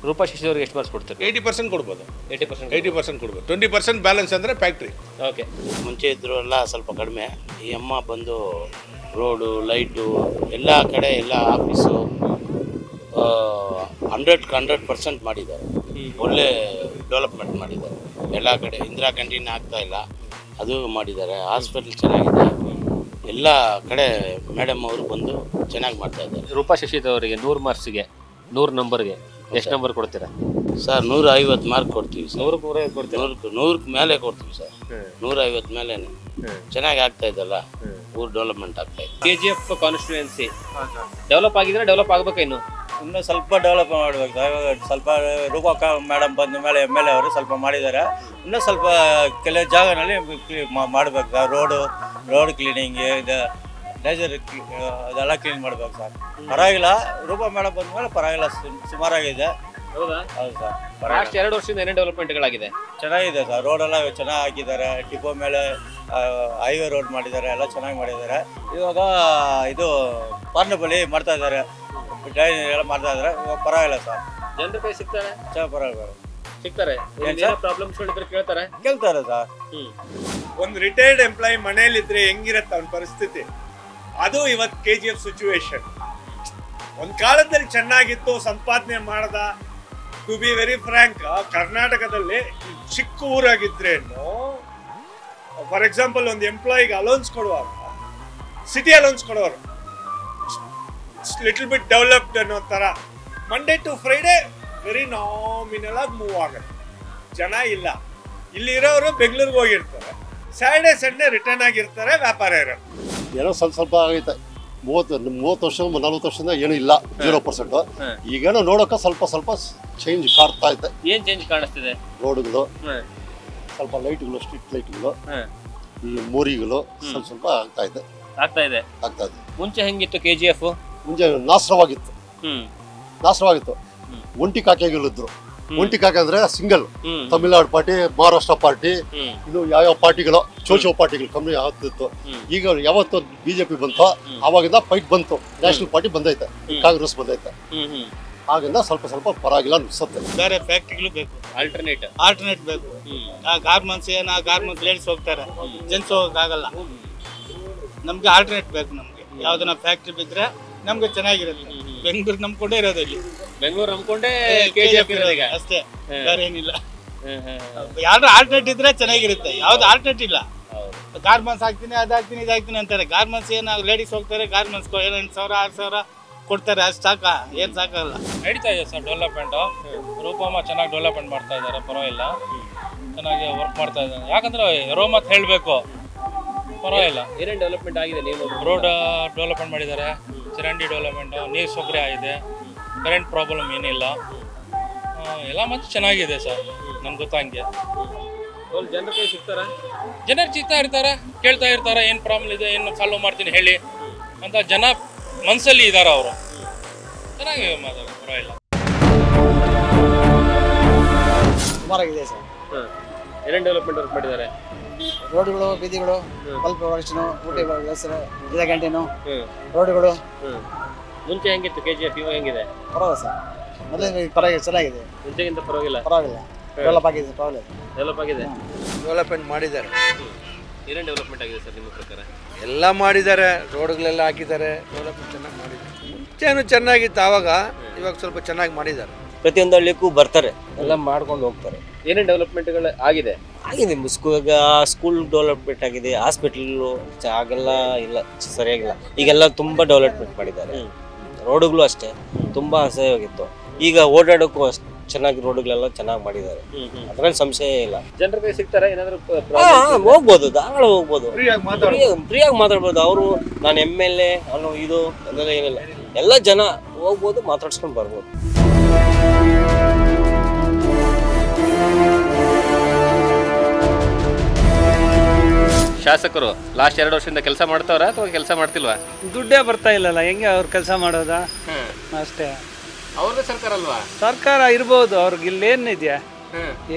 ರೂಪಾ ಶಶಿ ಅವರಿಗೆ ಎಷ್ಟು ಮಾರ್ಕ್ಸ್ ಕೊಡ್ತಾರೆ? 80% ಕೊಡ್ಬೋದು. 80% ಕೊಡ್ಬೋದು. 20% ಬ್ಯಾಲೆನ್ಸ್ ಅಂದರೆ ಫ್ಯಾಕ್ಟ್ರಿ. ಓಕೆ. ಮುಂಚೆ ಇದ್ರು ಎಲ್ಲ ಸ್ವಲ್ಪ ಕಡಿಮೆ. ಈ ಅಮ್ಮ ಬಂದು ರೋಡು, ಲೈಟು ಎಲ್ಲ ಕಡೆ ಎಲ್ಲ ಆಫೀಸು 100% ಮಾಡಿದ್ದಾರೆ. ಒಳ್ಳೆ ಡೆವಲಪ್ಮೆಂಟ್ ಮಾಡಿದ್ದಾರೆ ಎಲ್ಲ ಕಡೆ. ಇಂದಿರಾ ಕ್ಯಾಂಟೀನ್ ಆಗ್ತಾ ಇಲ್ಲ, ಅದು ಮಾಡಿದ್ದಾರೆ. ಹಾಸ್ಪಿಟಲ್ ಚೆನ್ನಾಗಿದೆ. ಎಲ್ಲ ಕಡೆ ಮೇಡಮ್ ಅವರು ಬಂದು ಚೆನ್ನಾಗಿ ಮಾಡ್ತಾ ಇದ್ದಾರೆ. ರೂಪಾ ಶಶಿ ಅವರಿಗೆ 100 ಮಾರ್ಕ್ಸ್ಗೆ 100 ನಂಬರ್ಗೆ ಎಷ್ಟು ನಂಬರ್ ಕೊಡ್ತೀರಾ ಸರ್? 150 ಮಾರ್ಕ್ ಕೊಡ್ತೀವಿ ಸರ್. 100 ಮೇಲೆ ಕೊಡ್ತೀವಿ ಸರ್. 150 ಮೇಲೆ ಚೆನ್ನಾಗಿ ಆಗ್ತಾ ಇದ್ದಲ್ಲ, ಊರು ಡೆವಲಪ್ಮೆಂಟ್ ಆಗ್ತಾ ಇದೆ. KGF ಕಾನ್ಸ್ಟಿಟ್ಯೂಯೆನ್ಸಿ ಡೆವಲಪ್ ಆಗಿದ್ರೆ ಡೆವಲಪ್ ಆಗ್ಬೇಕು. ಇನ್ನೂ ಸ್ವಲ್ಪ ಡೆವಲಪ್ ಮಾಡಬೇಕು. ಸ್ವಲ್ಪ ರೂಪಾ ಮೇಡಮ್ ಬಂದ ಮೇಲೆ MLA ಅವರು ಸ್ವಲ್ಪ ಮಾಡಿದ್ದಾರೆ. ಇನ್ನೂ ಸ್ವಲ್ಪ ಕೆಲವು ಜಾಗನಲ್ಲಿ ಮಾಡಬೇಕು. ರೋಡ್ ಕ್ಲೀನಿಂಗ್, ಇದು ನೇಚರ್ ಅದೆಲ್ಲ ಕ್ಲೀನ್ ಮಾಡಬೇಕು ಸರ್. ಪರವಾಗಿಲ್ಲ, ರೂಪಾ ಮೇಡಮ್ ಬಂದ ಮೇಲೆ ಪರವಾಗಿಲ್ಲ, ಸುಮಾರಾಗಿದೆ. ಹೌದಾ? ಹೌದು ಸರ್. ಲಾಸ್ಟ್ 2 ವರ್ಷದಿಂದ ಏನೇನು ಡೆವಲಪ್ಮೆಂಟ್ಗಳಾಗಿದೆ? ಚೆನ್ನಾಗಿದೆ ಸರ್. ರೋಡೆಲ್ಲ ಚೆನ್ನಾಗಿ ಹಾಕಿದ್ದಾರೆ. ಟಿಪ್ಪೋ ಮೇಲೆ ಹೈವೇ ರೋಡ್ ಮಾಡಿದ್ದಾರೆ, ಎಲ್ಲ ಚೆನ್ನಾಗಿ ಮಾಡಿದ್ದಾರೆ. ಇವಾಗ ಇದು ಪಾರ್ನಬಲಿ ಮಾಡ್ತಾ ಇದ್ದಾರೆ, ಡ್ರೈನ್ ಎಲ್ಲ ಮಾಡ್ತಾ ಇದ್ದಾರೆ. ಇವಾಗ ಪರವಾಗಿಲ್ಲ ಸರ್. ಜನರ ಕೈ ಸಿಗ್ತಾರೆ? ಪರವಾಗಿಲ್ಲ ಸಿಗ್ತಾರೆ. ಪ್ರಾಬ್ಲಮ್ಸ್ ಕೇಳ್ತಾರೆ ಸರ್. ಒಂದು ರಿಟೈರ್ಡ್ ಎಂಪ್ಲಾಯಿ ಮನೇಲಿದ್ರೆ ಹೆಂಗಿರತ್ತೆ ಅವನ ಪರಿಸ್ಥಿತಿ, ಅದು ಇವತ್ತು KGF ಸಿಚುವೇಶನ್. ಒಂದು ಕಾಲದಲ್ಲಿ ಚೆನ್ನಾಗಿತ್ತು, ಸಂಪಾದನೆ ಮಾಡ್ದ. ಟು ಬಿ ವೆರಿ ಫ್ರ್ಯಾಂಕ್, ಕರ್ನಾಟಕದಲ್ಲಿ ಚಿಕ್ಕ ಊರಾಗಿದ್ರೇನು, ಫಾರ್ ಎಕ್ಸಾಂಪಲ್ ಒಂದು ಎಂಪ್ಲಾಯಿಗೆ ಅಲೌನ್ಸ್ ಕೊಡುವಾಗ ಸಿಟಿ ಅಲೌನ್ಸ್ ಕೊಡೋರು ಲಿಟಲ್ ಬಿಟ್ ಡೆವಲಪ್ಡ್ ಅನ್ನೋ ಥರ, Monday to Friday very nominal ಆಗಿ ಮೂವ್ ಆಗುತ್ತೆ. ಜನ ಇಲ್ಲ, ಇಲ್ಲಿ ಇರೋರು ಬೆಂಗಳೂರಿಗೆ ಹೋಗಿರ್ತಾರೆ, ಸ್ಯಾಟರ್ಡೇ ಸಂಡೇ ರಿಟರ್ನ್ ಆಗಿರ್ತಾರೆ, ವ್ಯಾಪಾರ ಇರೋದು. ಏನೋ ಸ್ವಲ್ಪ ಆಗೈತೆ. 30 ವರ್ಷ 40 ವರ್ಷದಿಂದ ಏನೂ ಇಲ್ಲ, 0%. ಈಗೇನೋ ನೋಡೋಕೆ ಸ್ವಲ್ಪ ಚೇಂಜ್ ಕಾಡ್ತಾ ಇದೆ. ಏನ್ ಚೇಂಜ್ ಕಾಣಿಸ್ತಿದೆ? ರೋಡ್ಗಳು, ಸ್ವಲ್ಪ ಲೈಟ್ಗಳು, ಸ್ಟ್ರೀಟ್ ಲೈಟ್ಗಳು, ಈ ಮೋರಿಗಳು ಸ್ವಲ್ಪ ಆಗ್ತಾ ಇದೆ. ಮುಂಚೆ ಹೆಂಗಿತ್ತು KGF? ಮುಂಚೆ ನಾಶವಾಗಿತ್ತು. ಒಂಟಿ ಕಾಕೆಗಳಿದ್ರು. ಒಂಟಿ ಕಾಕೆ ಅಂದ್ರೆ single. Tamil Nadu party, Maharashtra party, ಇನ್ನು ಯಾವ ಪಾರ್ಟಿಗಳು, ಚೋಚೋ ಪಾರ್ಟಿಗಳು ಕಮ್ಮಿ ಆಗ್ತಿತ್ತು. ಈಗ ಯಾವತ್ತು BJP ಬಂತೋ ಅವಾಗಿಂದ ಫೈಟ್ ಬಂತು. ನ್ಯಾಷನಲ್ ಪಾರ್ಟಿ ಬಂದೈತೆ, ಕಾಂಗ್ರೆಸ್ ಬಂದೈತೆ. ಆಗಿಂದ ಸ್ವಲ್ಪ ಪರವಾಗಿಲ್ಲ ಅನ್ಸುತ್ತೆ. ಬೇರೆ ಫ್ಯಾಕ್ಟ್ರಿಗಳು ಬೇಕು, ಆಲ್ಟರ್ನೇಟ್ ಬೇಕು. ಗಾರ್ಮೆಂಟ್ಸ್ ಗಾರ್ಮೆಂಟ್ಸ್ ಲೇಡೀಸ್ ಹೋಗ್ತಾರೆ, ಜೆಂಟ್ಸ್ ಹೋಗಕ್ಕಾಗಲ್ಲ. ನಮ್ಗೆ ಆಲ್ಟರ್ನೇಟ್ ಬೇಕು. ನಮ್ಗೆ ಯಾವ್ದನ್ನ ಫ್ಯಾಕ್ಟ್ರಿ ಬಿದ್ರೆ ನಮ್ಗೆ ಚೆನ್ನಾಗಿರುತ್ತೆ. ಬೆಂಗಳೂರು ನಂಬ್ಕೊಂಡೇ ಇರೋದು, ಇಲ್ಲಿ ಬೆಂಗಳೂರು ನಂಬ್ಕೊಂಡೇ KGF ಇರೋದೀಗ ಅಷ್ಟೇ, ಬೇರೆ ಏನಿಲ್ಲ. ಯಾವ್ದು ಆಲ್ಟರ್ನೇಟ್ ಇದ್ರೆ ಚೆನ್ನಾಗಿರುತ್ತೆ. ಯಾವ್ದು ಆಲ್ಟರ್ನೇಟ್ ಇಲ್ಲ. ಗಾರ್ಮೆಂಟ್ಸ್ ಹಾಕ್ತೀನಿ, ಅದಾಗ್ತೀನಿ, ಇದಾಗ್ತೀನಿ ಅಂತಾರೆ. ಗಾರ್ಮೆಂಟ್ಸ್ ಏನು ಲೇಡೀಸ್ ಹೋಗ್ತಾರೆ, ಗಾರ್ಮೆಂಟ್ಸ್ 8,000 6,000 ಕೊಡ್ತಾರೆ, ಅಷ್ಟು ಏನು ಸಾಕಲ್ಲ. ನಡೀತಾ ಇದೆ ಸರ್ ಡೆವಲಪ್ಮೆಂಟು. ರೂಪಮ್ಮ ಚೆನ್ನಾಗಿ ಡೆವಲಪ್ಮೆಂಟ್ ಮಾಡ್ತಾ ಇದ್ದಾರೆ, ಪರವಾಗಿಲ್ಲ, ಚೆನ್ನಾಗಿ ವರ್ಕ್ ಮಾಡ್ತಾ ಇದ್ದಾರೆ. ಯಾಕಂದ್ರೆ ಎರೋ ಮಾತು ಹೇಳಬೇಕು, ಪರವಾಗಿಲ್ಲ. ಏನೇನು ಡೆವಲಪ್ಮೆಂಟ್ ಆಗಿದೆ? ನೀವು ರೋಡ್ ಡೆವಲಪ್ಮೆಂಟ್ ಮಾಡಿದ್ದಾರೆ, ಚರಂಡಿ ಡೆವಲಪ್ಮೆಂಟು, ನೀರು ಸೌಕರ್ಯ ಆಗಿದೆ, ಕರೆಂಟ್ ಪ್ರಾಬ್ಲಮ್ ಏನಿಲ್ಲ, ಎಲ್ಲ ಮತ್ತು ಚೆನ್ನಾಗಿದೆ ಸರ್. ನನ್ಗೆ ಗೊತ್ತಂಗೆ ಜನರ ಕೈ ಸಿಗ್ತಾರೆ, ಜನರು ಸಿಗ್ತಾ ಇರ್ತಾರೆ, ಕೇಳ್ತಾ ಇರ್ತಾರೆ, ಏನು ಪ್ರಾಬ್ಲಮ್ ಇದೆ, ಏನು ಸಾಲ್ವ್ ಮಾಡ್ತೀನಿ ಹೇಳಿ ಅಂತ ಜನ ಮನಸ್ಸಲ್ಲಿ ಇದ್ದಾರೆ. ಅವರು ಚೆನ್ನಾಗಿ ಮಾತಾಡೋದು, ಪರವಾಗಿಲ್ಲ. ಸುಮಾರಾಗಿದೆ ಸರ್. ಏನೇನು ಡೆವಲಪ್ಮೆಂಟ್ ವರ್ಕ್ ಮಾಡಿದ್ದಾರೆ? ರೋಡ್ಗಳು, ಬೀದಿಗಳು, ಬಲ್ಪ್ ವ್ಯವಸ್ಥೆ, ಊಟ ವ್ಯವಸ್ಥೆ, ಇಂದಿರಾ ಕ್ಯಾಂಟೀನು, ರೋಡ್ಗಳು. ಮುಂಚೆ ಹೆಂಗಿತ್ತು KGF, ಇವಾಗ ಹೆಂಗಿದೆ? ಪರವಾಗಿಲ್ಲ ಸರ್. ಮೊದಲೇ ಪರವಾಗಿಲ್ಲ, ಚೆನ್ನಾಗಿದೆ. ಮುಂಚೆಗಿಂತ ಪರವಾಗಿಲ್ಲ. ಡೆವಲಪ್ ಆಗಿದೆ ಪರವಾಗಿಲ್ಲ. ಡೆವಲಪ್ ಆಗಿದೆ. ಡೆವಲಪ್ಮೆಂಟ್ ಮಾಡಿದ್ದಾರೆ. ಏನೇನು ಡೆವಲಪ್ಮೆಂಟ್ ಆಗಿದೆ ಸರ್ ನಿಮ್ಮ ಪ್ರಕಾರ? ಎಲ್ಲ ಮಾಡಿದ್ದಾರೆ, ರೋಡ್ಗಳೆಲ್ಲ ಹಾಕಿದ್ದಾರೆ, ಡೆವಲಪ್ಮೆಂಟ್ ಚೆನ್ನಾಗಿ ಮಾಡಿದ್ದಾರೆ. ಮುಂಚೆನೂ ಚೆನ್ನಾಗಿತ್ತು ಆವಾಗ, ಇವಾಗ ಸ್ವಲ್ಪ ಚೆನ್ನಾಗಿ ಮಾಡಿದ್ದಾರೆ. ಪ್ರತಿಯೊಂದು ಹಳ್ಳಿಗೂ ಬರ್ತಾರೆ, ಎಲ್ಲ ಮಾಡ್ಕೊಂಡು ಹೋಗ್ತಾರೆ. ಏನೇನು ಡೆವಲಪ್ಮೆಂಟ್ಗಳು ಆಗಿದೆ? ಆಗಿದೆ, ಈಗ ಸ್ಕೂಲ್ ಡೆವಲಪ್ಮೆಂಟ್ ಆಗಿದೆ, ಹಾಸ್ಪಿಟಲ್ ಆಗೆಲ್ಲ ಇಲ್ಲ ಸರಿಯಾಗಿಲ್ಲ, ಈಗೆಲ್ಲ ತುಂಬ ಡೆವಲಪ್ಮೆಂಟ್ ಮಾಡಿದ್ದಾರೆ. ರೋಡುಗಳು ಅಷ್ಟೇ ತುಂಬ ಅಸಹ್ಯವಾಗಿತ್ತು, ಈಗ ಓಡಾಡೋಕ್ಕೂ ಅಷ್ಟು ಚೆನ್ನಾಗಿ ರೋಡ್ಗಳೆಲ್ಲ ಚೆನ್ನಾಗಿ ಮಾಡಿದ್ದಾರೆ, ಅದ್ರಲ್ಲಿ ಸಂಶಯ ಇಲ್ಲ. ಜನರಿಗೆ ಸಿಗ್ತಾರೆ ಏನಾದ್ರು ಹೋಗ್ಬೋದು, ಧಾರಾಳ ಹೋಗ್ಬೋದು, ಫ್ರೀಯಾಗಿ ಮಾತಾಡ್ಬೋದು. ಅವರು ನಾನು MLA ಅನ್ನೋ ಇದು ಅದೆಲ್ಲ ಏನಿಲ್ಲ, ಎಲ್ಲ ಜನ ಹೋಗ್ಬೋದು, ಮಾತಾಡ್ಸ್ಕೊಂಡು ಬರ್ಬೋದು. ಶಾಸಕರು ಲಾಸ್ಟ್ 2 ವರ್ಷದಿಂದ ಕೆಲಸ ಮಾಡ್ತಾವ್ರ ಅಥವಾ ಕೆಲಸ ಮಾಡ್ತಿಲ್ವಾ? ದುಡ್ಡೇ ಬರ್ತಾ ಇಲ್ಲಲ್ಲ, ಹೆಂಗೆ ಅವ್ರು ಕೆಲಸ ಮಾಡೋದಾ? ಅಷ್ಟೇ. ಅವ್ರದೇ ಸರ್ಕಾರ ಅಲ್ವಾ? ಸರ್ಕಾರ ಇರ್ಬೋದು, ಅವ್ರಿಗೆ ಇಲ್ಲೇನಿದೆಯಾ?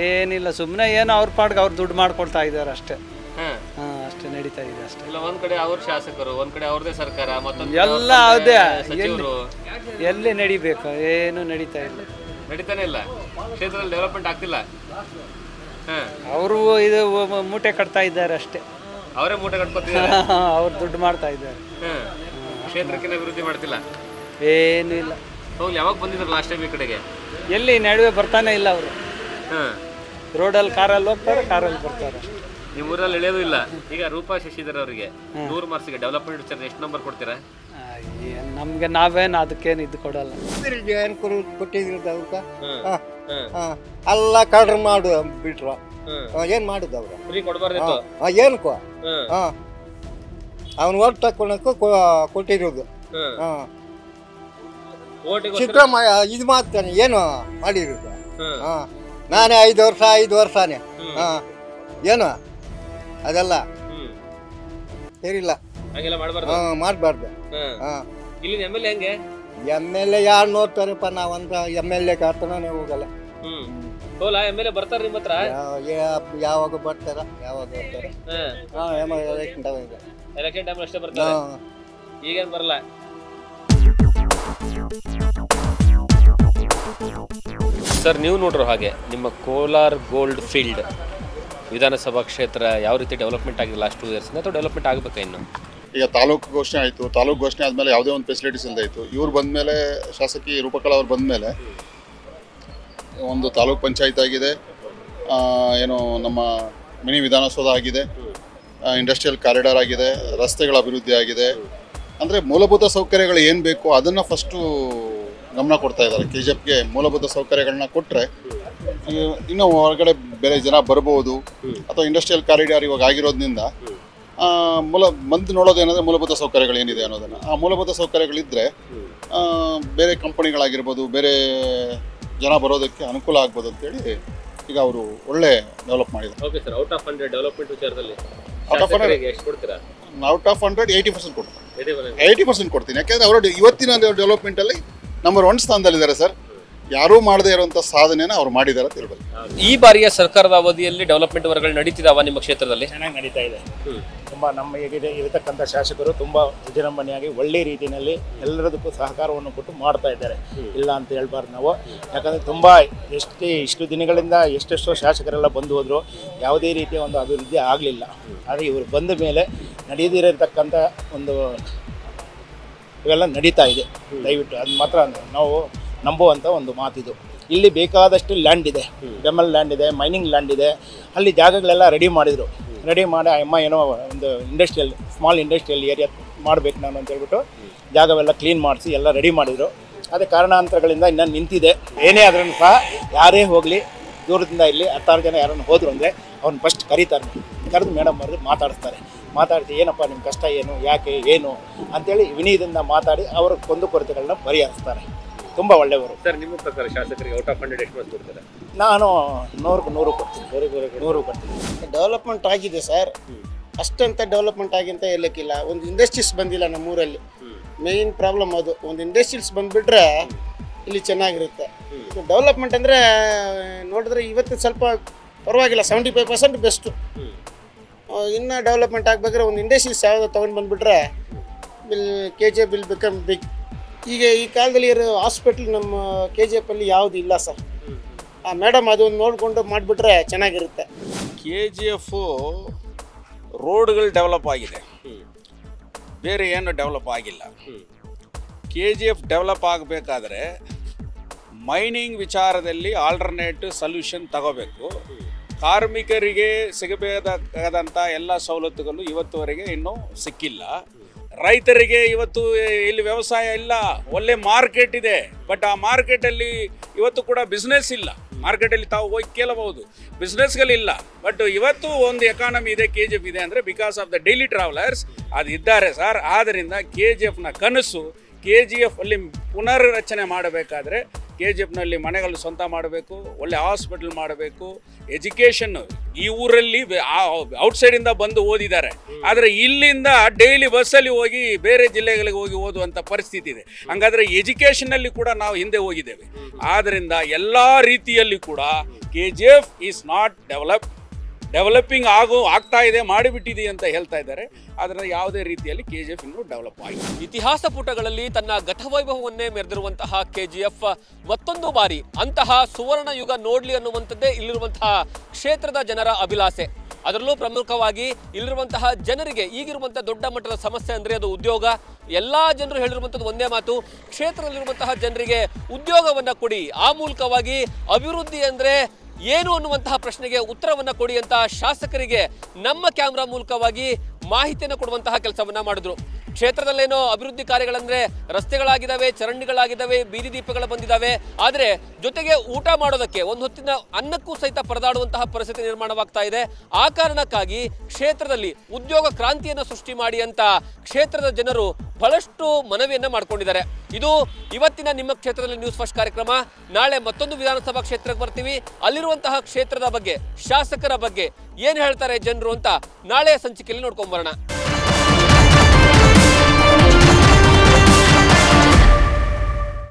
ಏನಿಲ್ಲ, ಸುಮ್ಮನೆ ಏನೋ ಅವ್ರ ಪಾಡ್ಗೆ ಅವ್ರು ದುಡ್ಡು ಮಾಡ್ಕೊಳ್ತಾ ಇದ್ದಾರೆ ಅಷ್ಟೇ. ಅಷ್ಟೇ ನಡೀತಾ ಇದೆ ಅಷ್ಟೇ. ಇಲ್ಲ, ಒಂದ್ ಕಡೆ ಅವ್ರ ಶಾಸಕರು, ಒಂದ್ ಕಡೆ ಅವ್ರದೇ ಸರ್ಕಾರ, ಮತ್ತೊಂದು ಎಲ್ಲ ಅದೇ ಸಚಿವರು. ಎಲ್ಲಿ ನಡಿಬೇಕು, ಏನು ನಡೀತಾ ಇಲ್ಲ, ನಡೀತಾನೆ ಇಲ್ಲ. ಕ್ಷೇತ್ರದಲ್ಲಿ ಡೆವಲಪ್ಮೆಂಟ್ ಆಗ್ತಿಲ್ಲ. ಅವರು ಇದು ಮೂಟೆ ಕಟ್ತಾ ಇದ್ದಾರೆ ಅಷ್ಟೇ. ಅವರೇ ಮೂಟೆ ಕಟ್ಕೊತಿದ್ದಾರೆ. ಅವ್ರು ದುಡ್ಡು ಮಾಡ್ತಾ ಇದ್ದಾರೆ. ಕ್ಷೇತ್ರಕ್ಕೆ ಅಭಿವೃದ್ಧಿ ಮಾಡ್ತಿಲ್ಲ, ಏನು ಇಲ್ಲ. ಹೋಗ್ಲಿ, ಯಾವಾಗ ಬಂದಿದ್ರು ಲಾಸ್ಟ್ ಟೈಮ್ ಈ ಕಡೆಗೆ? ಎಲ್ಲಿ ನಡುವೆ ಬರ್ತಾನೆ ಇಲ್ಲ ಅವರು. ರೋಡಲ್ಲಿ ಕಾರಲ್ಲಿ ಹೋಗ್ತಾರೆ, ಕಾರಲ್ಲಿ ಬರ್ತಾರೆ. ನಿಮ್ಮ ಊರಲ್ಲಿ ಇಳಿಯೋದು ಇಲ್ಲ. ಈಗ ರೂಪಾ ಶಶಿಧರ್ ಅವರಿಗೆ 100 ಮಾರ್ಕ್ಸ್ಗೆ ಡೆವಲಪ್ಮೆಂಟ್ ವಿಚಾರ ಎಷ್ಟು ನಂಬರ್ ಕೊಡ್ತೀರಾ? ನಮ್ಗೆ ನಾವೇನು ಅದಕ್ಕೇನು ಇದು ಕೊಡಲ್ಲ. ಏನು ಕೊಟ್ಟಿದ್ರು ಅವ್ಕ ಎಲ್ಲ ಕಡ್ರ್ ಮಾಡು ಬಿಟ್ರು, ಏನ್ ಮಾಡುದು ಅವ್ರು? ಫ್ರೀ ಕೊಡಬಾರ್ದಿತ್ತು. ಏನಕ್ಕೋ ಅವ್ನು ಓಟ್ ತಕೊಳಕ್ಕೂ ಕೊಟ್ಟಿರೋದು. ಸಿದ್ದರಾಮಯ್ಯ ಇದು ಮಾಡ್ತಾನೆ, ಏನು ಮಾಡಿರೋದು? ನಾನೇ 5 ವರ್ಷನೇ ಏನು ಅದೆಲ್ಲ ಸರಿಲ್ಲ, ಮಾಡಬಾರ್ದು. ಇಲ್ಲಿ MLA ಹೆಂಗೆ? MLA ಯಾರು ನೋಡ್ತಾರಪ್ಪ, ನಾವಂತ MLA ಕಾರ್ತನೇ ಹೋಗಲ್ಲ. MLA ಬರ್ತಾರ ನಿಮ್ಮ ಹತ್ರ? ಯಾವಾಗ ಬರ್ತಾರ, ಯಾವಾಗ ಬರ್ತಾರ? ಎಲೆಕ್ಷನ್ ಟೈಮ್ ಅಷ್ಟೇ ಬರ್ತಾರೆ, ಈಗೇನು ಬರಲ್ಲ. ಸರ್, ನೀವು ನೋಡ್ರೋ ಹಾಗೆ ನಿಮ್ಮ ಕೋಲಾರ ಗೋಲ್ಡ್ ಫೀಲ್ಡ್ ವಿಧಾನಸಭಾ ಕ್ಷೇತ್ರ ಯಾವ ರೀತಿ ಡೆವಲಪ್ಮೆಂಟ್ ಆಗಿದೆ ಲಾಸ್ಟ್ 2 ಇಯರ್ಸ್, ಅಥವಾ ಡೆವಲಪ್ಮೆಂಟ್ ಆಗಬೇಕಾ ಇನ್ನು? ಈಗ ತಾಲೂಕು ಘೋಷಣೆ ಆಯಿತು, ತಾಲೂಕು ಘೋಷಣೆ ಆದಮೇಲೆ ಯಾವುದೇ ಒಂದು ಫೆಸಿಲಿಟೀಸ್ ಇಲ್ಲದೆ ಇತ್ತು. ಇವ್ರು ಬಂದಮೇಲೆ, ಶಾಸಕಿ ರೂಪಕಲಾ ಅವ್ರು ಬಂದಮೇಲೆ ಒಂದು ತಾಲೂಕ್ ಪಂಚಾಯತ್ ಆಗಿದೆ, ಏನು ನಮ್ಮ ಮಿನಿ ವಿಧಾನಸೌಧ ಆಗಿದೆ, ಇಂಡಸ್ಟ್ರಿಯಲ್ ಕಾರಿಡಾರ್ ಆಗಿದೆ, ರಸ್ತೆಗಳ ಅಭಿವೃದ್ಧಿ ಆಗಿದೆ. ಅಂದರೆ ಮೂಲಭೂತ ಸೌಕರ್ಯಗಳು ಏನು ಬೇಕು ಅದನ್ನು ಫಸ್ಟು ಗಮನ ಕೊಡ್ತಾ ಇದ್ದಾರೆ. KGFಗೆ ಮೂಲಭೂತ ಸೌಕರ್ಯಗಳನ್ನ ಕೊಟ್ಟರೆ ಇನ್ನೂ ಹೊರಗಡೆ ಬೇರೆ ಜನ ಬರ್ಬೋದು. ಅಥವಾ ಇಂಡಸ್ಟ್ರಿಯಲ್ ಕಾರಿಡಾರ್ ಇವಾಗ ಆಗಿರೋದ್ರಿಂದ ಬಂದು ನೋಡೋದೇನೆಂದರೆ ಮೂಲಭೂತ ಸೌಕರ್ಯಗಳು ಏನಿದೆ ಅನ್ನೋದನ್ನು. ಆ ಮೂಲಭೂತ ಸೌಕರ್ಯಗಳಿದ್ದರೆ ಬೇರೆ ಕಂಪನಿಗಳಾಗಿರ್ಬೋದು, ಬೇರೆ ಜನ ಬರೋದಕ್ಕೆ ಅನುಕೂಲ ಆಗ್ಬೋದು ಅಂತೇಳಿ ಈಗ ಅವರು ಒಳ್ಳೆ ಡೆವಲಪ್ ಮಾಡಿದ್ದಾರೆ. Okay sir, out of 100 development ವಿಚಾರದಲ್ಲಿ ಔಟ್ ಆಫ್ 100 ಎಷ್ಟು ಕೊಡ್ತೀರಾ? ಔಟ್ ಆಫ್ 100 80% ಕೊಡ್ತೀನಿ. 80% ಕೊಡ್ತೀನಿ. ಯಾಕೆಂದರೆ ಅವರು ಇವತ್ತಿನ ಡೆವಲಪ್ಮೆಂಟಲ್ಲಿ ನಂಬರ್ 1 ಸ್ಥಾನದಲ್ಲಿದ್ದಾರೆ ಸರ್. ಯಾರೂ ಮಾಡದೇ ಇರುವಂಥ ಸಾಧನೆನ ಅವ್ರು ಮಾಡಿದ್ದಾರೆ ಅಂತ ಹೇಳ್ಬೋದು. ಈ ಬಾರಿಯ ಸರ್ಕಾರದ ಅವಧಿಯಲ್ಲಿ ಡೆವಲಪ್ಮೆಂಟ್ ವರ್ಗಗಳು ನಡೀತಿದಾವ ನಿಮ್ಮ ಕ್ಷೇತ್ರದಲ್ಲಿ? ಚೆನ್ನಾಗಿ ನಡೀತಾ ಇದೆ. ತುಂಬ ನಮ್ಮ ಇರತಕ್ಕಂಥ ಶಾಸಕರು ತುಂಬ ವಿಜೃಂಭಣೆಯಾಗಿ ಒಳ್ಳೆ ರೀತಿಯಲ್ಲಿ ಎಲ್ಲರದಕ್ಕೂ ಸಹಕಾರವನ್ನು ಕೊಟ್ಟು ಮಾಡ್ತಾ ಇದ್ದಾರೆ, ಇಲ್ಲ ಅಂತ ಹೇಳ್ಬಾರ್ದು ನಾವು. ಯಾಕಂದರೆ ತುಂಬ ಇಷ್ಟು ದಿನಗಳಿಂದ ಎಷ್ಟೆಷ್ಟೋ ಶಾಸಕರೆಲ್ಲ ಬಂದು ಹೋದರು, ಯಾವುದೇ ರೀತಿಯ ಒಂದು ಅಭಿವೃದ್ಧಿ ಆಗಲಿಲ್ಲ. ಆದರೆ ಇವರು ಬಂದ ಮೇಲೆ ನಡೆಯದಿರತಕ್ಕಂಥ ಒಂದು ಇವೆಲ್ಲ ನಡೀತಾ ಇದೆ. ದಯವಿಟ್ಟು ಅದು ಮಾತ್ರ ನಾವು ನಂಬುವಂಥ ಒಂದು ಮಾತಿದು. ಇಲ್ಲಿ ಬೇಕಾದಷ್ಟು ಲ್ಯಾಂಡ್ ಇದೆ, ಬೆಮಲ್ ಲ್ಯಾಂಡ್ ಇದೆ, ಮೈನಿಂಗ್ ಲ್ಯಾಂಡ್ ಇದೆ. ಅಲ್ಲಿ ಜಾಗಗಳೆಲ್ಲ ರೆಡಿ ಮಾಡಿದರು. ರೆಡಿ ಮಾಡಿ ಅಮ್ಮ ಏನೋ ಒಂದು ಸ್ಮಾಲ್ ಇಂಡಸ್ಟ್ರಿಯಲ್ ಏರಿಯಾ ಮಾಡಬೇಕು ನಾನು ಅಂತ ಹೇಳ್ಬಿಟ್ಟು ಜಾಗವೆಲ್ಲ ಕ್ಲೀನ್ ಮಾಡಿಸಿ ಎಲ್ಲ ರೆಡಿ ಮಾಡಿದರು. ಅದೇ ಕಾರಣಾಂತರಗಳಿಂದ ಇನ್ನೂ ನಿಂತಿದೆ. ಏನೇ ಆದ್ರೂ ಸಹ ಯಾರೇ ಹೋಗಲಿ, ದೂರದಿಂದ ಇಲ್ಲಿ 10 ಜನ ಯಾರನ್ನು ಹೋದರು ಅಂದರೆ ಅವ್ರನ್ನ ಫಸ್ಟ್ ಕರೀತಾರೆ. ಕರೆದು ಮೇಡಮ್ ಅವ್ರಿಗೆ ಮಾತಾಡ್ತಿ ಏನಪ್ಪ ನಿಮ್ಮ ಕಷ್ಟ ಏನು, ಯಾಕೆ ಏನು ಅಂತೇಳಿ ವಿನಯದಿಂದ ಮಾತಾಡಿ ಅವರ ಕುಂದುಕೊರತೆಗಳನ್ನ ಪರಿಹರಿಸ್ತಾರೆ. ತುಂಬ ಒಳ್ಳೆಯವರು ಸರ್. ನಿಮ್ಮ ಪ್ರಕಾರ ಶಾಸಕರಿಗೆ ಔಟ್ ಆಫ್ 100 ಎಷ್ಟು ಮಾರ್ಕ್ಸ್ ಕೊಡ್ತಾರೆ? ನಾನು 100 ಕೊಡ್ತೀನಿ. 100 ಕೊಡ್ತೀನಿ. ಡೆವಲಪ್ಮೆಂಟ್ ಆಗಿದೆ ಸರ್, ಅಷ್ಟಂತ ಡೆವಲಪ್ಮೆಂಟ್ ಆಗಿಂತ ಹೇಳಕ್ಕಿಲ್ಲ. ಒಂದು ಇಂಡಸ್ಟ್ರೀಸ್ ಬಂದಿಲ್ಲ ನಮ್ಮೂರಲ್ಲಿ, ಮೇಯ್ನ್ ಪ್ರಾಬ್ಲಮ್ ಅದು. ಒಂದು ಇಂಡಸ್ಟ್ರೀಸ್ ಬಂದುಬಿಟ್ರೆ ಇಲ್ಲಿ ಚೆನ್ನಾಗಿರುತ್ತೆ. ಡೆವಲಪ್ಮೆಂಟ್ ಅಂದರೆ ನೋಡಿದ್ರೆ ಇವತ್ತು ಸ್ವಲ್ಪ ಪರವಾಗಿಲ್ಲ, 75% ಬೆಸ್ಟು. ಇನ್ನೂ ಡೆವಲಪ್ಮೆಂಟ್ ಆಗಬೇಕಾದ್ರೆ ಒಂದು ಇಂಡಸ್ಟ್ರೀಸ್ ಯಾವುದೋ ತೊಗೊಂಡು ಬಂದುಬಿಟ್ರೆ KGF ವಿಲ್ ಬಿಕಮ್ ಬಿಗ್. ಈಗ ಈ ಕಾಲದಲ್ಲಿ ಇರೋ ಹಾಸ್ಪಿಟ್ಲ್ ನಮ್ಮ KGF ಅಲ್ಲಿ ಯಾವುದು ಇಲ್ಲ ಸರ್. ಮೇಡಮ್ ಅದೊಂದು ನೋಡಿಕೊಂಡು ಮಾಡಿಬಿಟ್ರೆ ಚೆನ್ನಾಗಿರುತ್ತೆ. KGF ರೋಡ್ಗಳು ಡೆವಲಪ್ ಆಗಿದೆ, ಬೇರೆ ಏನು ಡೆವಲಪ್ ಆಗಿಲ್ಲ. KGF ಡೆವಲಪ್ ಆಗಬೇಕಾದ್ರೆ ಮೈನಿಂಗ್ ವಿಚಾರದಲ್ಲಿ ಆಲ್ಟರ್ನೇಟಿವ್ ಸೊಲ್ಯೂಷನ್ ತಗೋಬೇಕು. ಕಾರ್ಮಿಕರಿಗೆ ಸಿಗಬೇಕಾದಂಥ ಎಲ್ಲ ಸವಲತ್ತುಗಳು ಇವತ್ತುವರೆಗೆ ಇನ್ನೂ ಸಿಕ್ಕಿಲ್ಲ. ರೈತರಿಗೆ ಇವತ್ತು ಇಲ್ಲಿ ವ್ಯವಸಾಯ ಇಲ್ಲ, ಒಳ್ಳೆ ಮಾರ್ಕೆಟ್ ಇದೆ, ಬಟ್ ಆ ಮಾರ್ಕೆಟಲ್ಲಿ ಇವತ್ತು ಕೂಡ ಬಿಸ್ನೆಸ್ ಇಲ್ಲ. ಮಾರ್ಕೆಟಲ್ಲಿ ತಾವು ಹೋಗಿ ಕೇಳಬಹುದು, ಬಿಸ್ನೆಸ್ಗಳಿಲ್ಲ. ಬಟ್ ಇವತ್ತು ಒಂದು ಎಕಾನಮಿ ಇದೆ, KGF ಇದೆ ಅಂದರೆ because of the daily travellers ಅದು ಇದ್ದಾರೆ ಸರ್. ಆದ್ದರಿಂದ KGFನ ಕನಸು, KGF ಅಲ್ಲಿ ಪುನರ್ರಚನೆ ಮಾಡಬೇಕಾದ್ರೆ KGFನಲ್ಲಿ ಮನೆಗಳು ಸ್ವಂತ ಮಾಡಬೇಕು, ಒಳ್ಳೆ ಹಾಸ್ಪಿಟಲ್ ಮಾಡಬೇಕು, ಎಜುಕೇಷನ್. ಈ ಊರಲ್ಲಿ ಔಟ್ಸೈಡಿಂದ ಬಂದು ಓದಿದ್ದಾರೆ, ಆದರೆ ಇಲ್ಲಿಂದ ಡೈಲಿ ಬಸ್ಸಲ್ಲಿ ಹೋಗಿ ಬೇರೆ ಜಿಲ್ಲೆಗಳಿಗೆ ಹೋಗಿ ಓದುವಂಥ ಪರಿಸ್ಥಿತಿ ಇದೆ. ಹಾಗಾದರೆ ಎಜುಕೇಷನಲ್ಲಿ ಕೂಡ ನಾವು ಹಿಂದೆ ಹೋಗಿದ್ದೇವೆ. ಆದ್ದರಿಂದ ಎಲ್ಲ ರೀತಿಯಲ್ಲಿ ಕೂಡ KGF ಈಸ್ ನಾಟ್ ಡೆವಲಪಿಂಗ್ ಆಗ್ತಾ ಇದೆ, ಮಾಡಿಬಿಟ್ಟಿದೆ ಅಂತ ಹೇಳ್ತಾ ಇದ್ದಾರೆ. ಆದರೆ ಯಾವುದೇ ರೀತಿಯಲ್ಲಿ KGF ಇನ್ನೂ ಡೆವಲಪ್ ಆಗಿದೆ. ಇತಿಹಾಸ ಪುಟಗಳಲ್ಲಿ ತನ್ನ ಗತವೈಭವವನ್ನೇ ಮೆರೆದಿರುವಂತಹ KGF ಮತ್ತೊಂದು ಬಾರಿ ಅಂತಹ ಸುವರ್ಣ ಯುಗ ನೋಡ್ಲಿ ಅನ್ನುವಂಥದ್ದೇ ಇಲ್ಲಿರುವಂತಹ ಕ್ಷೇತ್ರದ ಜನರ ಅಭಿಲಾಷೆ. ಅದರಲ್ಲೂ ಪ್ರಮುಖವಾಗಿ ಇಲ್ಲಿರುವಂತಹ ಜನರಿಗೆ ಈಗಿರುವಂತಹ ದೊಡ್ಡ ಮಟ್ಟದ ಸಮಸ್ಯೆ ಅಂದರೆ ಅದು ಉದ್ಯೋಗ. ಎಲ್ಲ ಜನರು ಹೇಳಿರುವಂಥದ್ದು ಒಂದೇ ಮಾತು, ಕ್ಷೇತ್ರದಲ್ಲಿರುವಂತಹ ಜನರಿಗೆ ಉದ್ಯೋಗವನ್ನ ಕೊಡಿ, ಆ ಮೂಲಕವಾಗಿ ಅಭಿವೃದ್ಧಿ ಅಂದರೆ ಏನು ಅನ್ನುವಂತಹ ಪ್ರಶ್ನೆಗೆ ಉತ್ತರವನ್ನ ಕೊಡಿ ಅಂತ ಶಾಸಕರಿಗೆ ನಮ್ಮ ಕ್ಯಾಮ್ರಾ ಮೂಲಕವಾಗಿ ಮಾಹಿತಿಯನ್ನು ಕೊಡುವಂತಹ ಕೆಲಸವನ್ನ ಮಾಡಿದ್ರು. ಕ್ಷೇತ್ರದಲ್ಲೇನೋ ಅಭಿವೃದ್ಧಿ ಕಾರ್ಯಗಳಂದ್ರೆ ರಸ್ತೆಗಳಾಗಿದ್ದಾವೆ, ಚರಂಡಿಗಳಾಗಿದ್ದಾವೆ, ಬೀದಿ ದೀಪಗಳು ಬಂದಿದ್ದಾವೆ, ಆದರೆ ಜೊತೆಗೆ ಊಟ ಮಾಡೋದಕ್ಕೆ ಒಂದು ಹೊತ್ತಿನ ಅನ್ನಕ್ಕೂ ಸಹಿತ ಪರದಾಡುವಂತಹ ಪರಿಸ್ಥಿತಿ ನಿರ್ಮಾಣವಾಗ್ತಾ ಇದೆ. ಆ ಕಾರಣಕ್ಕಾಗಿ ಕ್ಷೇತ್ರದಲ್ಲಿ ಉದ್ಯೋಗ ಕ್ರಾಂತಿಯನ್ನು ಸೃಷ್ಟಿ ಮಾಡಿ ಅಂತ ಕ್ಷೇತ್ರದ ಜನರು ಬಹಳಷ್ಟು ಮನವಿಯನ್ನ ಮಾಡ್ಕೊಂಡಿದ್ದಾರೆ. ಇದು ಇವತ್ತಿನ ನಿಮ್ಮ ಕ್ಷೇತ್ರದಲ್ಲಿ ನ್ಯೂಸ್ ಫಸ್ಟ್ ಕಾರ್ಯಕ್ರಮ. ನಾಳೆ ಮತ್ತೊಂದು ವಿಧಾನಸಭಾ ಕ್ಷೇತ್ರಕ್ಕೆ ಬರ್ತೀವಿ. ಅಲ್ಲಿರುವಂತಹ ಕ್ಷೇತ್ರದ ಬಗ್ಗೆ, ಶಾಸಕರ ಬಗ್ಗೆ ಏನು ಹೇಳ್ತಾರೆ ಜನರು ಅಂತ ನಾಳೆಯ ಸಂಚಿಕೆಯಲ್ಲಿ ನೋಡ್ಕೊಂಡ್ ಬರೋಣ.